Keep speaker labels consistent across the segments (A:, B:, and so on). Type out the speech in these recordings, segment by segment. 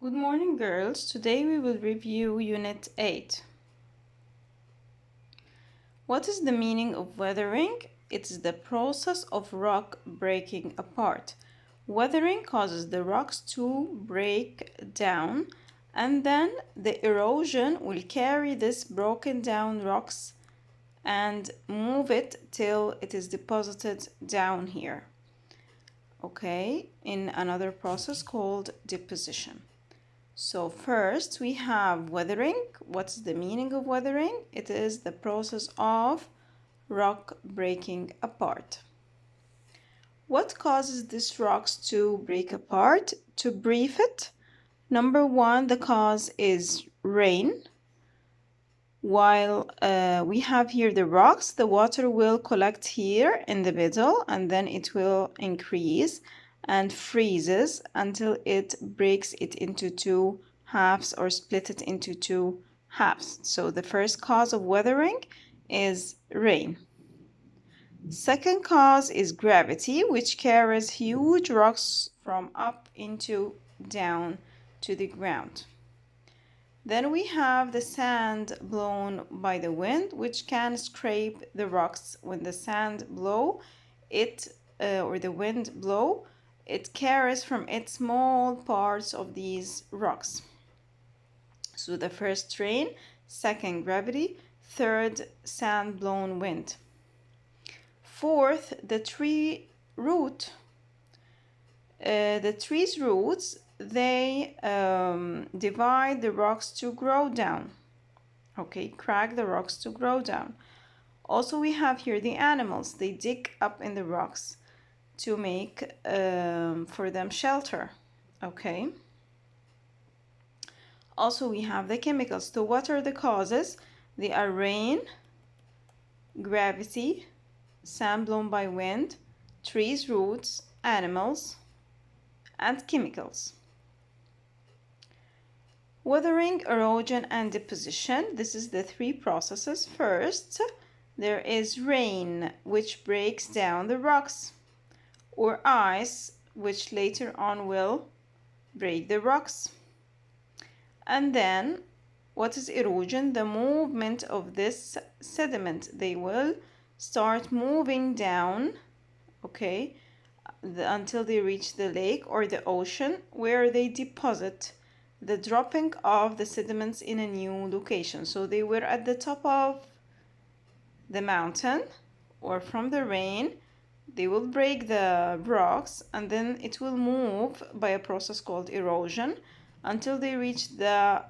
A: Good morning, girls. Today we will review Unit 8. What is the meaning of weathering? It's the process of rock breaking apart. Weathering causes the rocks to break down, and then the erosion will carry this broken down rocks and move it till it is deposited down here. Okay, in another process called deposition. So first we have weathering. What's the meaning of weathering? It is the process of rock breaking apart. What causes these rocks to break apart? To brief it, number one, the cause is rain. While we have here the rocks, the water will collect here in the middle and then it will increase and freezes until it breaks it into two halves or split it into two halves. So the first cause of weathering is rain. Second cause is gravity, which carries huge rocks from up into down to the ground. Then we have the sand blown by the wind, which can scrape the rocks. When the sand blow, or the wind blow, it carries from it small parts of these rocks. So the first rain, second gravity, third sand blown wind. Fourth, the tree root. The tree's roots, they divide the rocks to grow down. Okay, crack the rocks to grow down. Also, we have here the animals. They dig up in the rocks to make for them shelter. Okay. Also, we have the chemicals. So what are the causes? They are rain, gravity, sand blown by wind, trees' roots, animals, and chemicals. Weathering, erosion, and deposition. This is the three processes. First, there is rain, which breaks down the rocks, or ice, which later on will break the rocks. And then, what is erosion? The movement of this sediment. They will start moving down, okay, until they reach the lake or the ocean, where they deposit the dropping of the sediments in a new location. So they were at the top of the mountain or from the rain. They will break the rocks and then it will move by a process called erosion until they reach the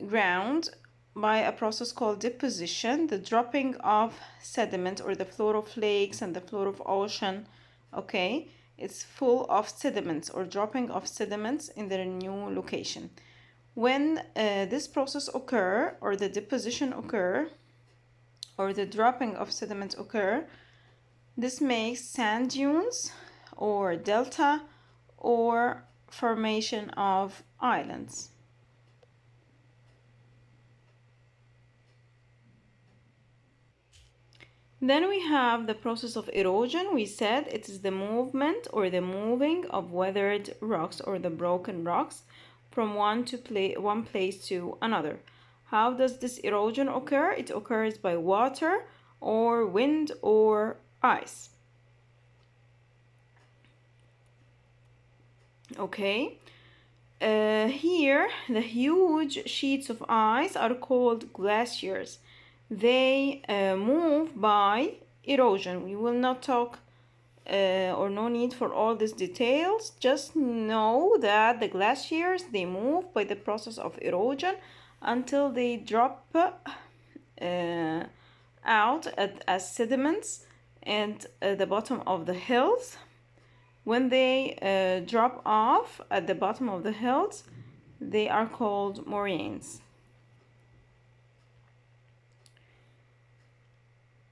A: ground by a process called deposition, the dropping of sediment or the floor of lakes and the floor of ocean. Okay, it's full of sediments or dropping of sediments in their new location. When this process occur or the deposition occur or the dropping of sediment occur, this makes sand dunes or delta or formation of islands. Then we have the process of erosion. We said it is the movement or the moving of weathered rocks or the broken rocks from one place to another. How does this erosion occur? It occurs by water or wind or ice. Okay. Here, the huge sheets of ice are called glaciers. They move by erosion. We will not talk or no need for all these details. Just know that the glaciers, they move by the process of erosion until they drop out as sediments at the bottom of the hills. When they drop off at the bottom of the hills, they are called moraines.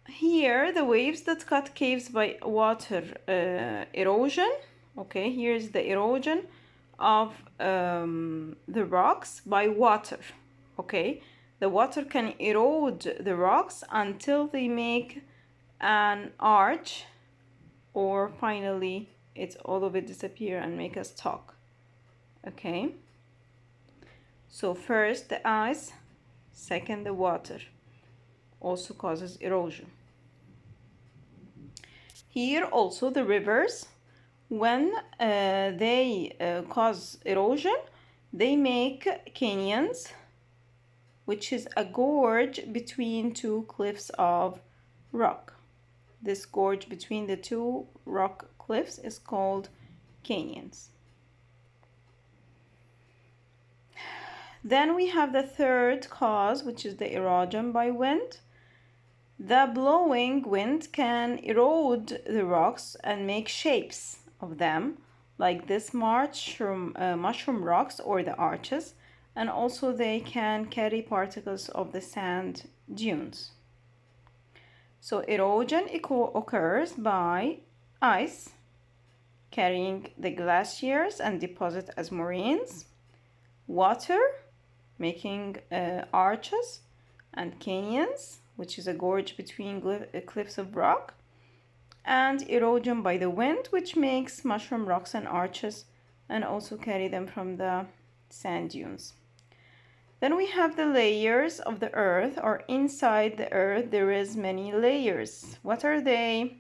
A: Here, the waves that cut caves by water erosion. Okay, here's the erosion of the rocks by water. Okay, the water can erode the rocks until they make an arch, or finally all of it disappear and make us talk. Okay, so first the ice, second the water, also causes erosion. Here also the rivers, when they cause erosion, they make canyons, which is a gorge between two cliffs of rock. This gorge between the two rock cliffs is called canyons. Then we have the third cause, which is the erosion by wind. The blowing wind can erode the rocks and make shapes of them, like this mushroom rocks or the arches, and also they can carry particles of the sand dunes. So erosion occurs by ice carrying the glaciers and deposit as moraines, water making arches and canyons, which is a gorge between cliffs of rock, and erosion by the wind, which makes mushroom rocks and arches and also carry them from the sand dunes. Then we have the layers of the earth, or inside the earth there is many layers. What are they?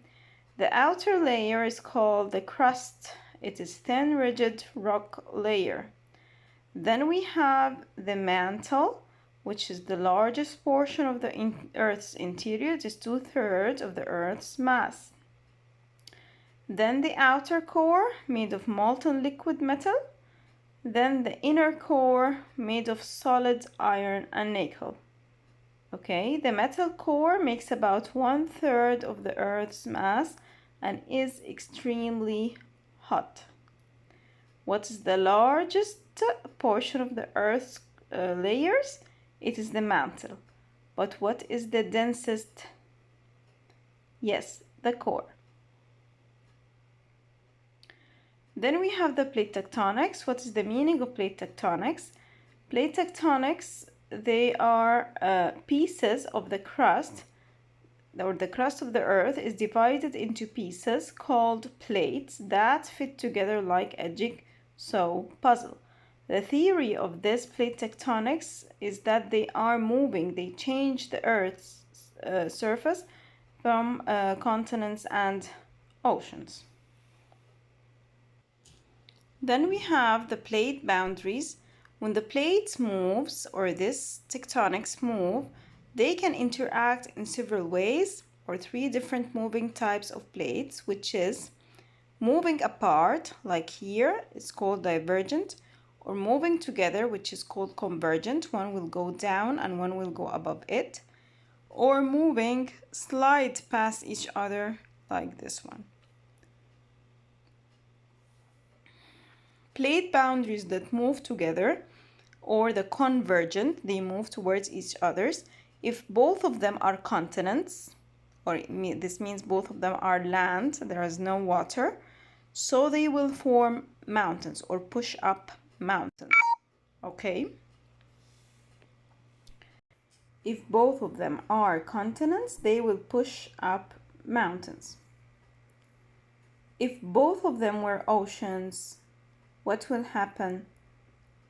A: The outer layer is called the crust. It is thin, rigid rock layer. Then we have the mantle, which is the largest portion of the Earth's interior. It is 2/3 of the Earth's mass. Then the outer core, made of molten liquid metal. Then the inner core, made of solid iron and nickel. Okay, the metal core makes about 1/3 of the Earth's mass and is extremely hot. What is the largest portion of the Earth's layers? It is the mantle. But what is the densest? Yes, the core. Then we have the plate tectonics. What is the meaning of plate tectonics? Plate tectonics, they are pieces of the crust, or the crust of the earth is divided into pieces called plates that fit together like a jigsaw puzzle. The theory of this plate tectonics is that they are moving, they change the earth's surface from continents and oceans. Then we have the plate boundaries. When the plate moves, or this tectonics move, they can interact in several ways, or 3 different moving types of plates, which is moving apart, like here, it's called divergent, or moving together, which is called convergent. One will go down and one will go above it, or moving slide past each other, like this one. Plate boundaries that move together, or the convergent, they move towards each others. If both of them are continents, or this means both of them are land, there is no water, so they will form mountains or push up mountains. Okay? If both of them are continents, they will push up mountains. If both of them were oceans, what will happen?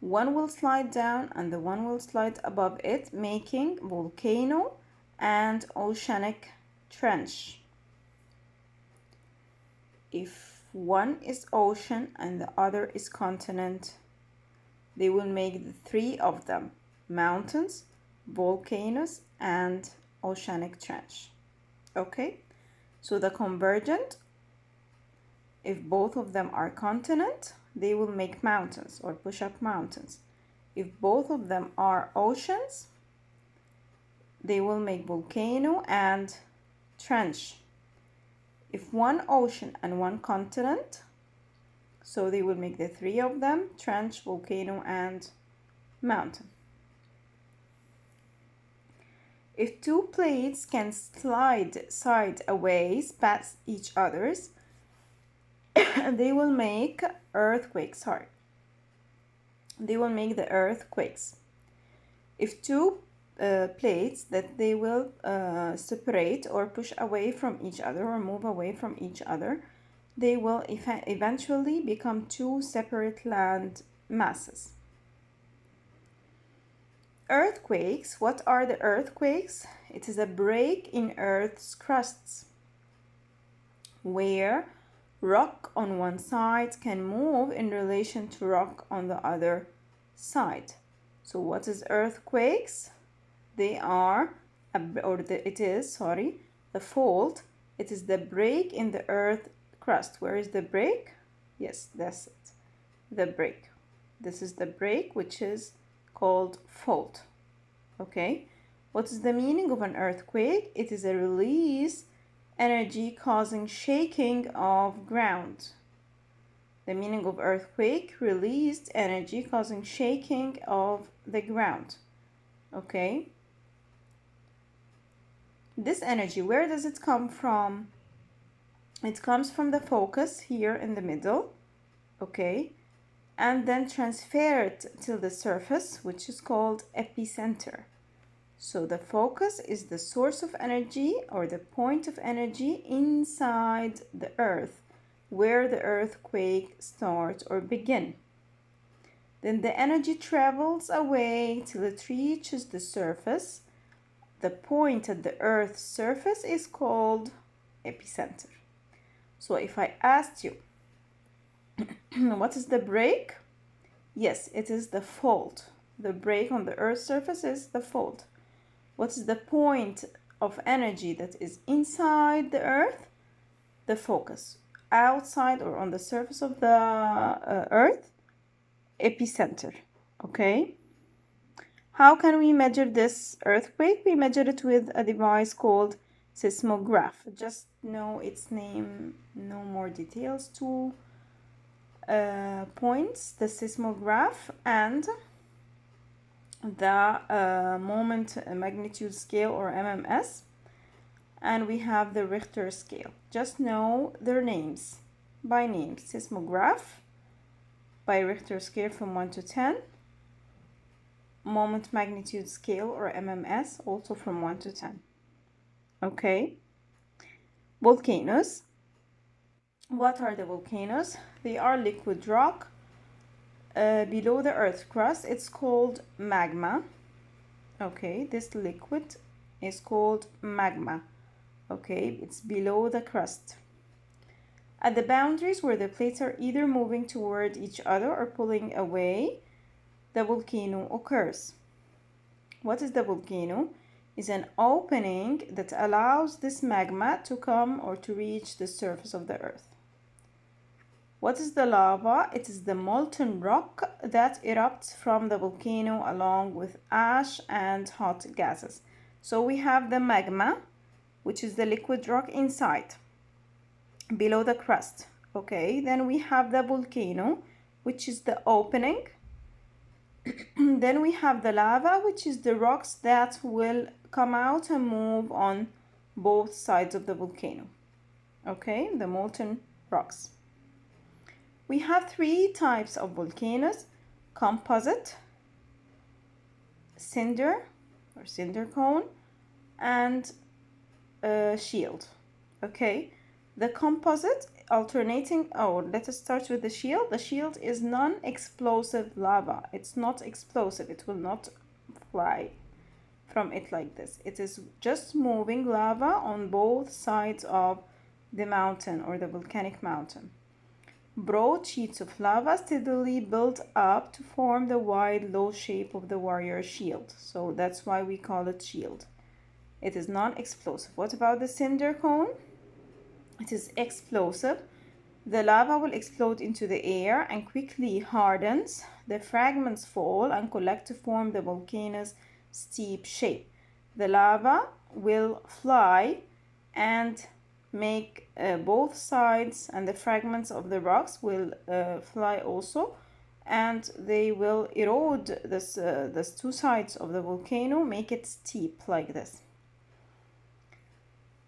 A: One will slide down and the one will slide above it, making volcano and oceanic trench. If one is ocean and the other is continent, they will make the 3 of them: mountains, volcanoes, and oceanic trench. Okay, so the convergent, if both of them are continent, they will make mountains or push up mountains. If both of them are oceans, they will make volcano and trench. If one ocean and one continent, so they will make the 3 of them: trench, volcano, and mountain. If 2 plates can slide sideways past each other's, they will make earthquakes. They will make the earthquakes. If 2 plates that they will separate or push away from each other or move away from each other, they will eventually become 2 separate land masses. Earthquakes. What are the earthquakes? It is a break in Earth's crusts where rock on one side can move in relation to rock on the other side. So what is earthquakes? They are, the fault. It is the break in the earth crust. Where is the break? Yes, that's it. The break. This is the break, which is called fault. Okay. What is the meaning of an earthquake? It is a release energy causing shaking of ground. The meaning of earthquake: released energy causing shaking of the ground. Okay. This energy, where does it come from? It comes from the focus here in the middle. Okay. And then transfer it to the surface, which is called epicenter. So the focus is the source of energy or the point of energy inside the earth where the earthquake starts or begin. Then the energy travels away till it reaches the surface. The point at the earth's surface is called epicenter. So if I asked you, what is the break? Yes, it is the fault. The break on the earth's surface is the fault. What is the point of energy that is inside the earth? The focus. Outside or on the surface of the earth? Epicenter. Okay. How can we measure this earthquake? We measure it with a device called seismograph. Just know its name, no more details. 2 points, the seismograph and the moment magnitude scale or MMS, and we have the Richter scale. Just know their names by name. Seismograph by Richter scale from 1 to 10. Moment magnitude scale or MMS also from 1 to 10. Okay. Volcanoes. What are the volcanoes? They are liquid rock below the earth crust. It's called magma. Okay, this liquid is called magma. Okay, it's below the crust. At the boundaries where the plates are either moving toward each other or pulling away, the volcano occurs. What is the volcano? It's an opening that allows this magma to come or to reach the surface of the earth. What is the lava? It is the molten rock that erupts from the volcano along with ash and hot gases. So we have the magma, which is the liquid rock inside, below the crust. Okay, then we have the volcano, which is the opening. Then we have the lava, which is the rocks that will come out and move on both sides of the volcano. Okay, the molten rocks. We have 3 types of volcanoes: composite, cinder or cinder cone, and shield. Okay, the composite alternating, let us start with the shield. The shield is non-explosive lava. It's not explosive. It will not fly from it like this. It is just moving lava on both sides of the mountain or the volcanic mountain. Broad sheets of lava steadily build up to form the wide, low shape of the warrior shield. So that's why we call it shield. It is non-explosive. What about the cinder cone? It is explosive. The lava will explode into the air and quickly hardens. The fragments fall and collect to form the volcano's steep shape. The lava will fly and make both sides, and the fragments of the rocks will fly also, and they will erode this 2 sides of the volcano, make it steep like this.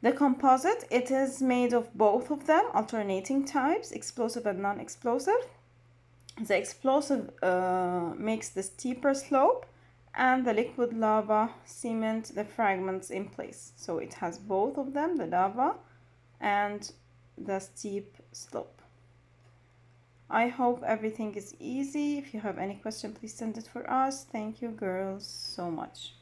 A: The composite, it is made of both of them, alternating types, explosive and non-explosive. The explosive makes the steeper slope, and the liquid lava cement the fragments in place. So it has both of them, the lava and the steep slope. I hope everything is easy. If you have any question, please send it for us. Thank you girls so much.